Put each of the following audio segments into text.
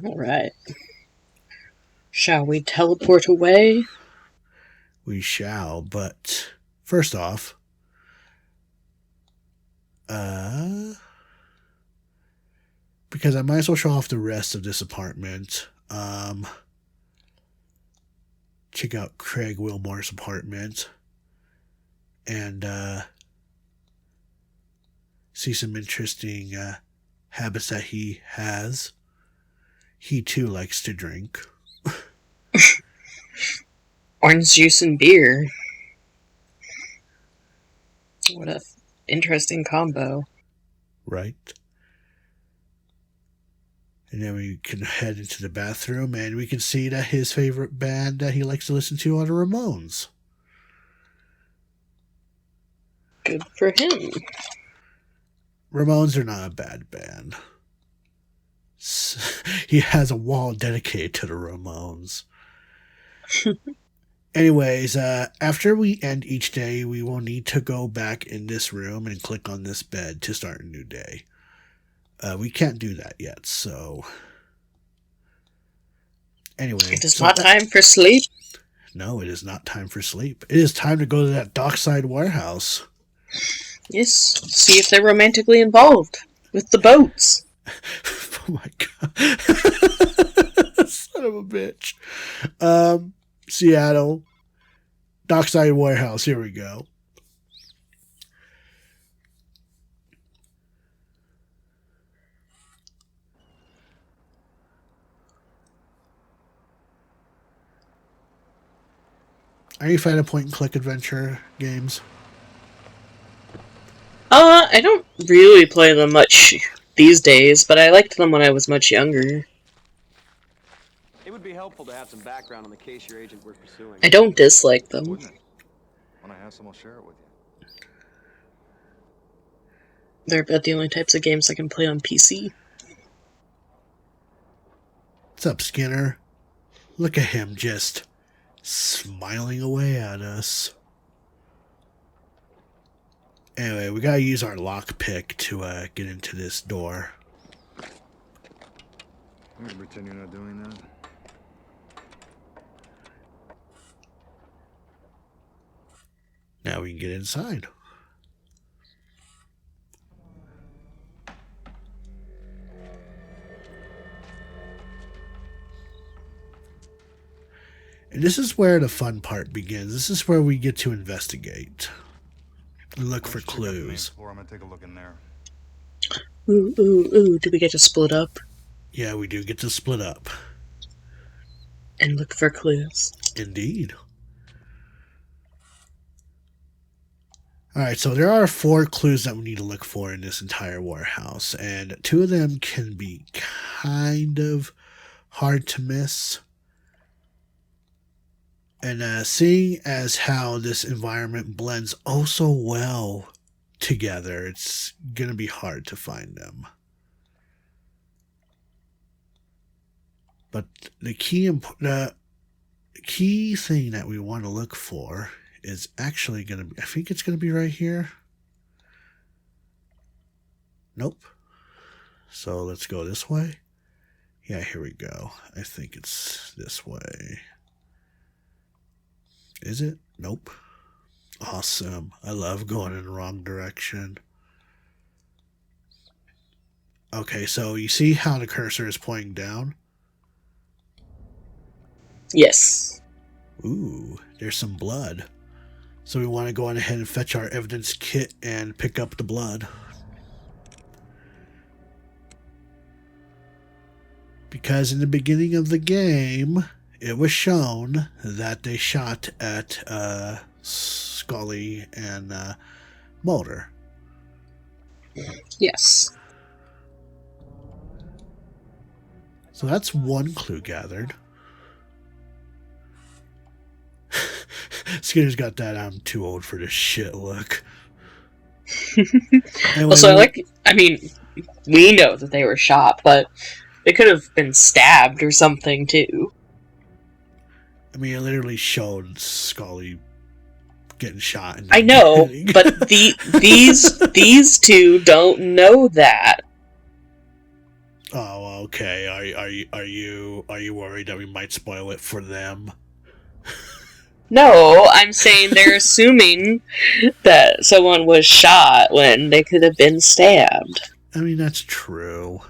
Alright. Shall we teleport away? We shall, but first off, because I might as well show off the rest of this apartment. Check out Craig Wilmore's apartment and see some interesting habits that he has. He too likes to drink. Orange juice and beer. What a interesting combo. Right. And then we can head into the bathroom and we can see that his favorite band that he likes to listen to are the Ramones. Good for him. Ramones are not a bad band. He has a wall dedicated to the Ramones. Anyways, after we end each day, we will need to go back in this room and click on this bed to start a new day. We can't do that yet, so... Anyway... It is not time for sleep? No, it is not time for sleep. It is time to go to that dockside warehouse. Yes, see if they're romantically involved with the boats. Oh my god. Son of a bitch. Seattle. Dockside warehouse. Here we go. Are you a fan of point-and-click adventure games? I don't really play them much these days, but I liked them when I was much younger. It would be helpful to have some background on the case your agent we're pursuing. I don't dislike them. Wouldn't it? When I have some, I'll share it with you. They're about the only types of games I can play on PC. What's up, Skinner? Look at him just smiling away at us. Anyway, we gotta use our lockpick to get into this door. You can pretend you're not doing that. Now we can get inside. And this is where the fun part begins. This is where we get to investigate. Look for clues. I'm gonna take a look in there. Ooh, ooh, ooh, do we get to split up? Yeah, we do get to split up. And look for clues. Indeed. Alright, so there are 4 clues that we need to look for in this entire warehouse, and 2 of them can be kind of hard to miss. And seeing as how this environment blends oh so well together, it's going to be hard to find them. But the key thing that we want to look for is actually going to be, I think it's going to be right here. Nope. So let's go this way. Yeah, here we go. I think it's this way. Is it? Nope. Awesome. I love going in the wrong direction. Okay, so you see how the cursor is pointing down? Yes. Ooh, there's some blood. So we want to go on ahead and fetch our evidence kit and pick up the blood. Because in the beginning of the game, it was shown that they shot at Scully and Mulder. Yes. So that's one clue gathered. Skinner's got that I'm too old for this shit look. Anyway, Also, we know that they were shot, but they could have been stabbed or something, too. I mean, it literally showed Scully getting shot. I know, but these 2 don't know that. Oh, okay. Are you worried that we might spoil it for them? No, I'm saying they're assuming that someone was shot when they could have been stabbed. I mean, that's true.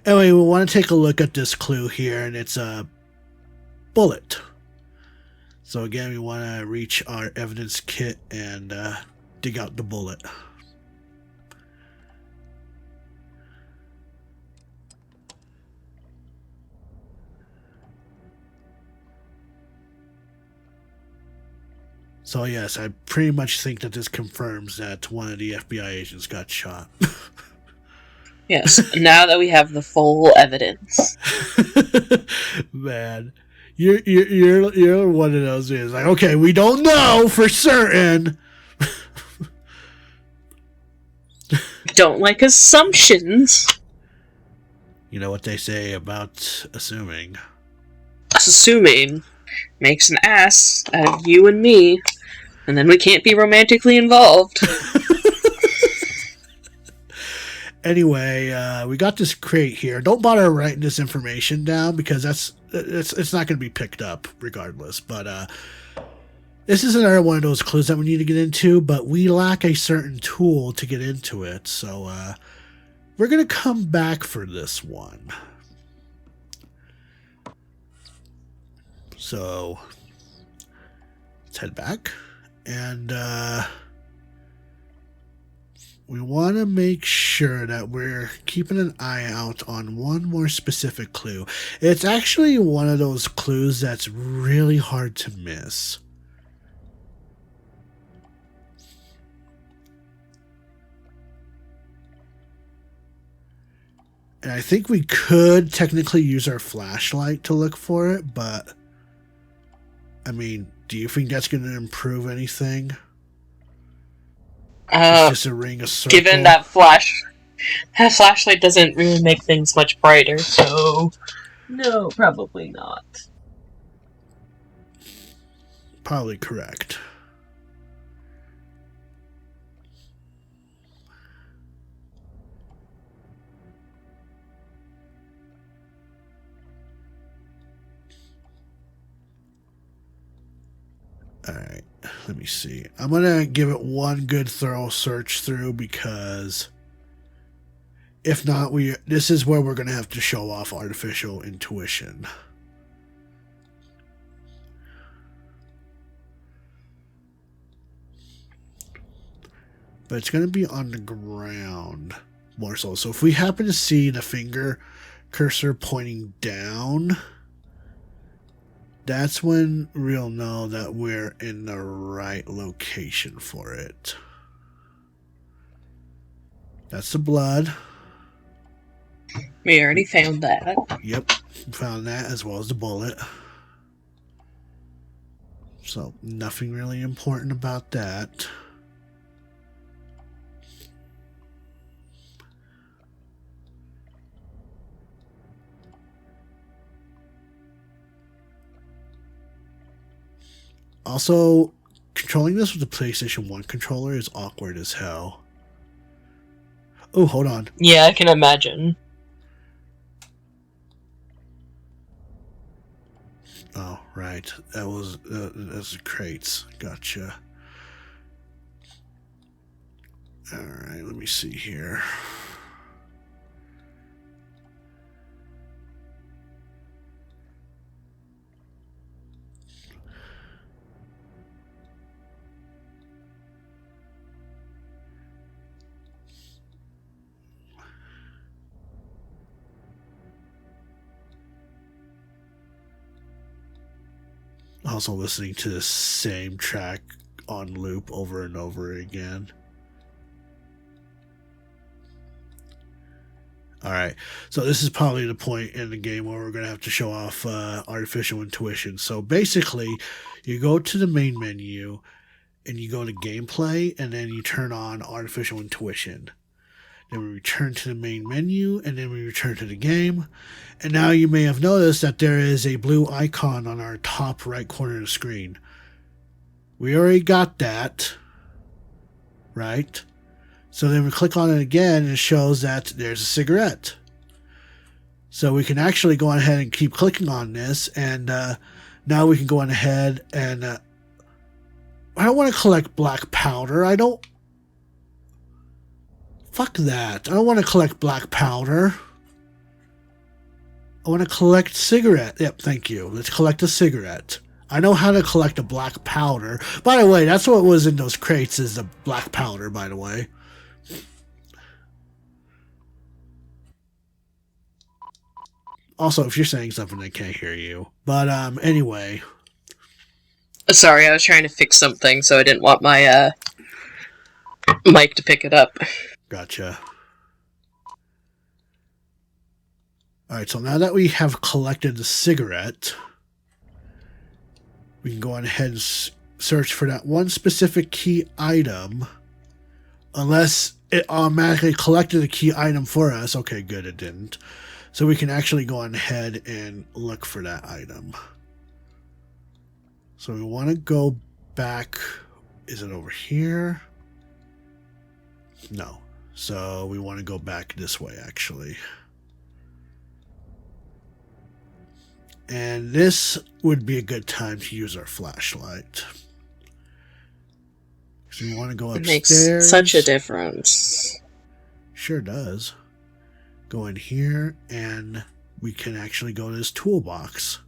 Anyway, we want to take a look at this clue here, and it's a bullet. So again, we want to reach our evidence kit and dig out the bullet. So yes, I pretty much think that this confirms that one of the FBI agents got shot. Yes, now that we have the full evidence. Man, you're one of those is like, okay, we don't know for certain. Don't like assumptions. You know what they say about assuming. Assuming makes an ass out of you and me, and then we can't be romantically involved. Anyway, we got this crate here. Don't bother writing this information down because it's not going to be picked up regardless. But this is another one of those clues that we need to get into, but we lack a certain tool to get into it. So we're going to come back for this one. So let's head back and we want to make sure that we're keeping an eye out on one more specific clue. It's actually one of those clues that's really hard to miss. And I think we could technically use our flashlight to look for it, but I mean, do you think that's going to improve anything? It's just a ring of circle. Given that flashlight doesn't really make things much brighter, so no, probably not. Probably correct. Alright, let me see. I'm going to give it one good thorough search through because if not, this is where we're going to have to show off artificial intuition. But it's going to be on the ground more so. So if we happen to see the finger cursor pointing down, that's when we'll know that we're in the right location for it. That's the blood. We already found that. Yep, found that as well as the bullet. So nothing really important about that. Also, controlling this with the PlayStation 1 controller is awkward as hell. Oh, hold on. Yeah, I can imagine. Oh, right. That's the crates. Gotcha. Alright, let me see here. Also listening to the same track on loop over and over again. Alright, so this is probably the point in the game where we're going to have to show off artificial intuition. So basically, you go to the main menu and you go to gameplay and then you turn on artificial intuition. Then we return to the main menu and then we return to the game. And now you may have noticed that there is a blue icon on our top right corner of the screen. We already got that, right? So then we click on it again and it shows that there's a cigarette. So we can actually go on ahead and keep clicking on this, and now we can go on ahead and I don't want to collect black powder. I don't. Fuck that. I don't want to collect black powder. I want to collect cigarette. Yep, thank you. Let's collect a cigarette. I know how to collect a black powder. By the way, that's what was in those crates, is the black powder, by the way. Also, if you're saying something, I can't hear you. But anyway. Sorry, I was trying to fix something, so I didn't want my mic to pick it up. Gotcha. Alright, so now that we have collected the cigarette, we can go on ahead and search for that one specific key item. Unless it automatically collected a key item for us. Okay, good, it didn't. So we can actually go on ahead and look for that item. So we want to go back. Is it over here? No. So we want to go back this way, actually. And this would be a good time to use our flashlight. So we want to go upstairs. It makes such a difference. Sure does. Go in here, and we can actually go to this toolbox.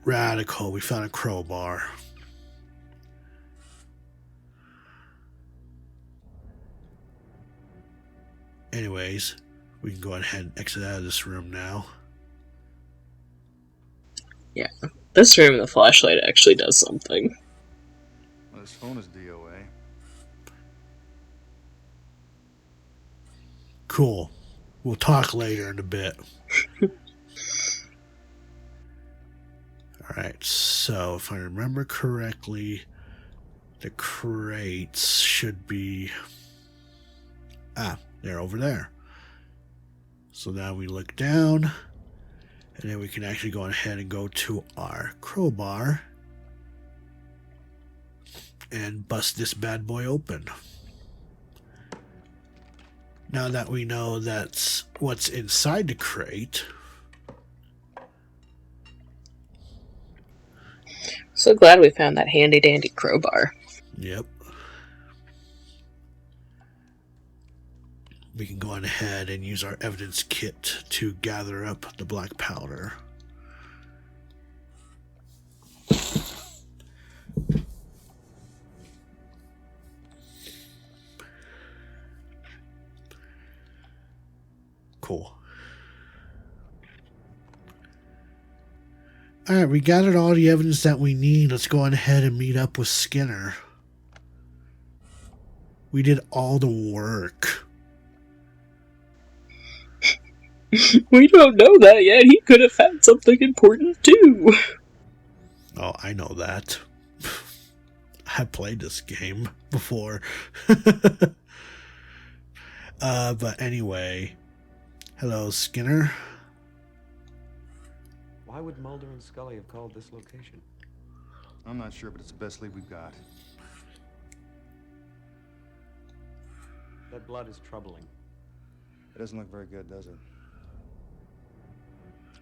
Radical. We found a crowbar. Anyways, we can go ahead and exit out of this room now. Yeah, this room, the flashlight actually does something. Well, this phone is DOA. Cool. We'll talk later in a bit. Alright, so if I remember correctly, the crates should be... they're over there. So now we look down, and then we can actually go ahead and go to our crowbar and bust this bad boy open. Now that we know that's what's inside the crate. So glad we found that handy dandy crowbar. Yep. We can go on ahead and use our evidence kit to gather up the black powder. Cool. Alright, we gathered all the evidence that we need. Let's go on ahead and meet up with Skinner. We did all the work. We don't know that yet. He could have found something important too. Oh, I know that. I played this game before. But anyway. Hello, Skinner. Why would Mulder and Scully have called this location? I'm not sure, but it's the best lead we've got. That blood is troubling. It doesn't look very good, does it?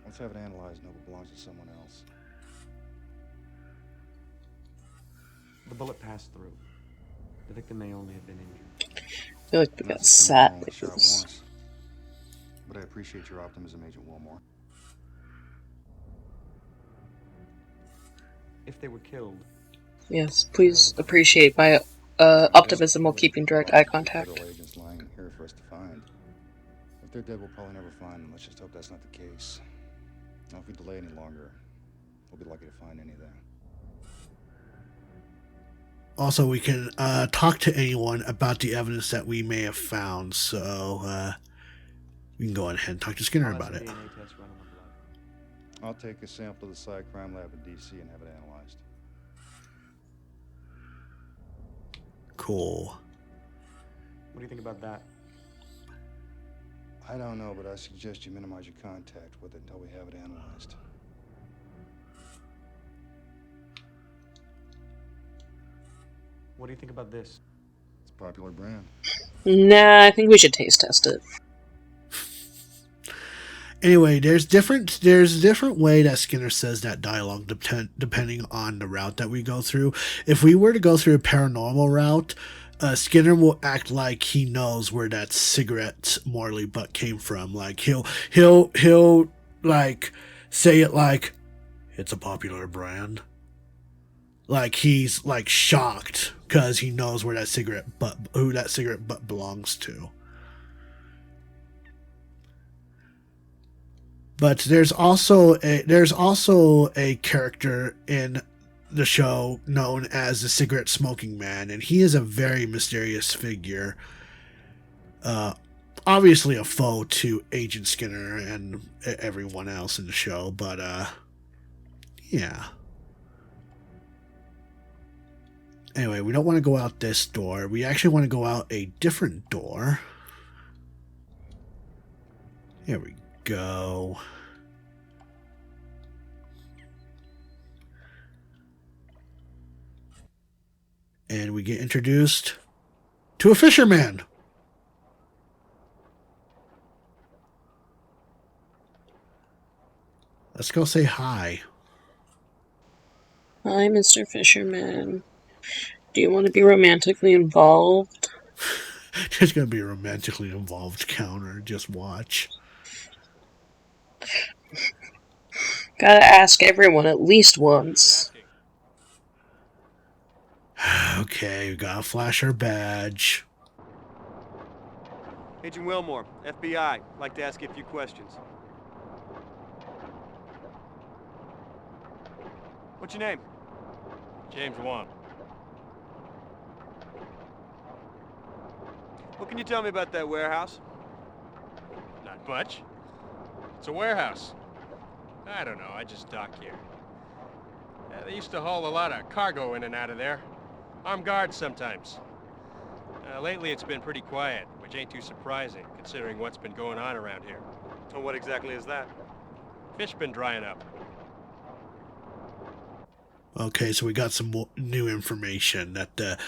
Let's have it analyzed and hope it belongs to someone else. The bullet passed through. The victim may only have been injured. I feel like we got That's sat something with shot this. once. But I appreciate your optimism, Agent Wilmore. If they were killed, Yes, please appreciate my optimism while keeping direct eye contact. Federal agents lying here for us to find. If they're dead, we'll probably never find them. Let's just hope that's not the case. Now, if we delay any longer, we'll be lucky to find any of them. Also, we can talk to anyone about the evidence that we may have found. So, we can go ahead and talk to Skinner I'll about have it. a DNA test run on the blood. I'll take a sample of the Psych Crime Lab in DC and have it analyzed. Cool. What do you think about that? I don't know, but I suggest you minimize your contact with it until we have it analyzed. What do you think about this? It's a popular brand. Nah, I think we should taste test it. Anyway, there's a different way that Skinner says that dialogue depending on the route that we go through. If we were to go through a paranormal route, Skinner will act like he knows where that cigarette Morley butt came from. Like he'll like say it like it's a popular brand. Like he's like shocked because he knows who that cigarette butt belongs to. But there's also a character in the show known as the Cigarette Smoking Man, and he is a very mysterious figure. Obviously a foe to Agent Skinner and everyone else in the show, but yeah. Anyway, we don't want to go out this door. We actually want to go out a different door. Here we go. And we get introduced to a fisherman. Let's go say hi. Hi, Mr. Fisherman. Do you want to be romantically involved? There's going to be a romantically involved counter. Just watch. Gotta ask everyone at least once. Okay, we gotta flash our badge. Agent Wilmore, FBI. Like to ask you a few questions. What's your name? James Wong. What can you tell me about that warehouse? Not much. It's a warehouse. I don't know, I just dock here. They used to haul a lot of cargo in and out of there. Armed guards sometimes. Lately it's been pretty quiet, which ain't too surprising, considering what's been going on around here. Well, what exactly is that? Fish been drying up. Okay, so we got some new information that the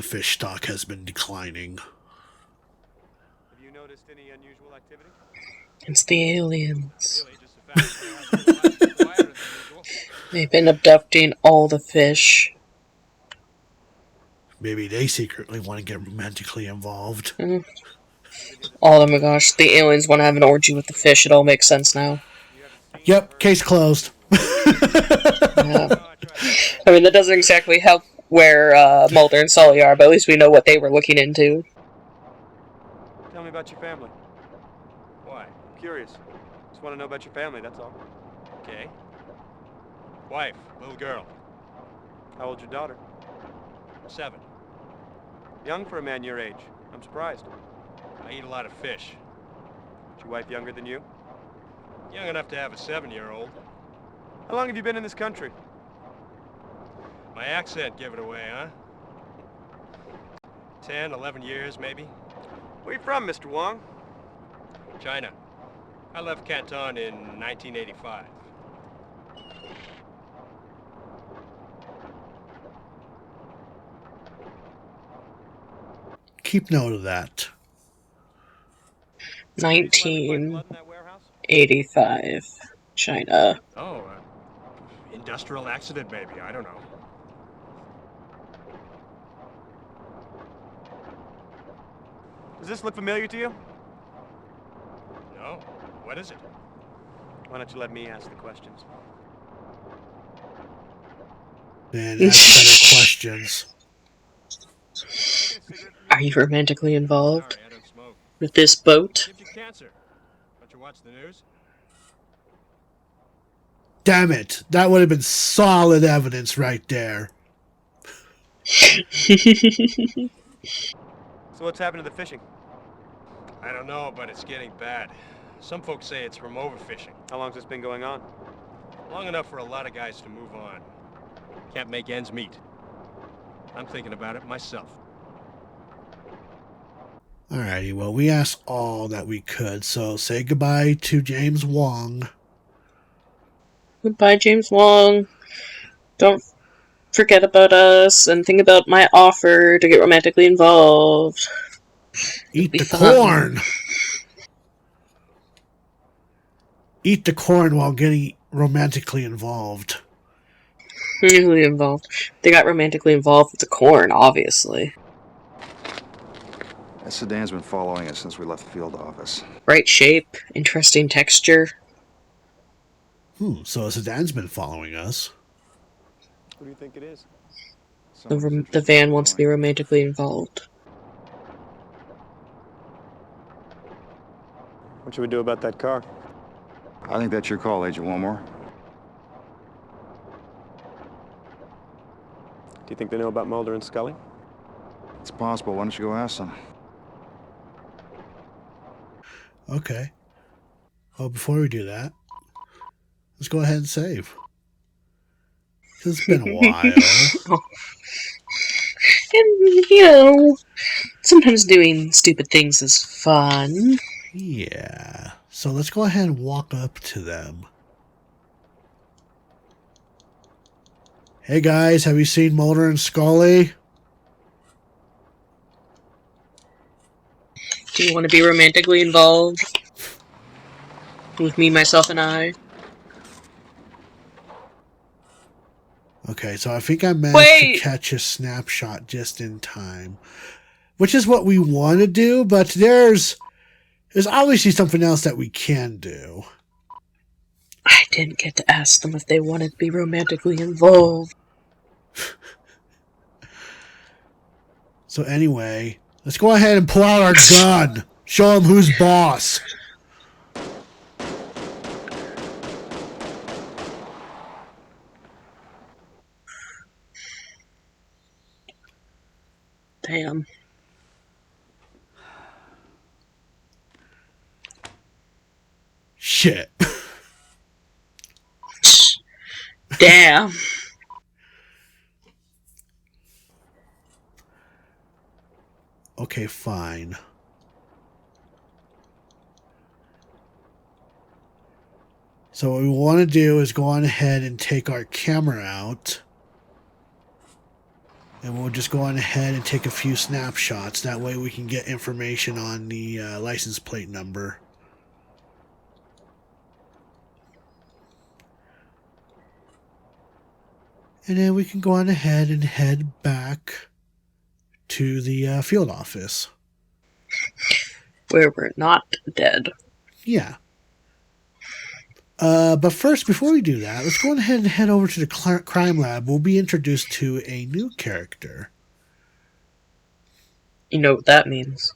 fish stock has been declining. Have you noticed any unusual activity? It's the aliens. Really, just the fact that they're quieter than usual. They've been abducting all the fish. Maybe they secretly want to get romantically involved. Oh my gosh, the aliens want to have an orgy with the fish. It all makes sense now. Yep, case closed. Yeah. I mean, that doesn't exactly help where Mulder and Scully are, but at least we know what they were looking into. Tell me about your family. Why? I'm curious. Just want to know about your family, that's all. Okay. Wife, little girl. How old's your daughter? 7. Young for a man your age. I'm surprised. I eat a lot of fish. Is your wife younger than you? Young enough to have a 7-year-old. How long have you been in this country? My accent gave it away, huh? 10, 11 years, maybe. Where you from, Mr. Wong? China. I left Canton in 1985. Keep note of that. 1985. China. Oh, industrial accident, maybe. I don't know. Does this look familiar to you? No. What is it? Why don't you let me ask the questions? And ask better questions. Are you romantically involved Sorry, I don't smoke. with this boat? Gives you cancer. Don't you watch the news? Damn it. That would have been solid evidence right there. So what's happened to the fishing? I don't know, but it's getting bad. Some folks say it's from overfishing. How long's this been going on? Long enough for a lot of guys to move on. Can't make ends meet. I'm thinking about it myself. Alrighty, well, we asked all that we could, so say goodbye to James Wong. Goodbye, James Wong. Don't forget about us and think about my offer to get romantically involved. Eat be the fun. corn. Eat the corn while getting romantically involved. Romantically involved. They got romantically involved with the corn, obviously. That sedan's been following us since we left the field office. Right shape, interesting texture. So a sedan's been following us. Who do you think it is? The van wants to be romantically involved. What should we do about that car? I think that's your call, Agent Wilmore. Do you think they know about Mulder and Scully? It's possible. Why don't you go ask them? Okay. Well, before we do that, let's go ahead and save. 'Cause it's been a while. And, you know, sometimes doing stupid things is fun. Yeah. So let's go ahead and walk up to them. Hey guys, have you seen Mulder and Scully? Do you want to be romantically involved? With me, myself, and I? Okay, so I think I managed to catch a snapshot just in time. Which is what we want to do, but there's obviously something else that we can do. I didn't get to ask them if they wanted to be romantically involved. So anyway, let's go ahead and pull out our gun. Show them who's boss. Damn. Shit. Damn. Okay, fine. So what we want to do is go on ahead and take our camera out. And we'll just go on ahead and take a few snapshots. That way we can get information on the license plate number. And then we can go on ahead and head back to the field office. Where we're not dead. Yeah. But first, before we do that, let's go ahead and head over to the crime lab. We'll be introduced to a new character. You know what that means.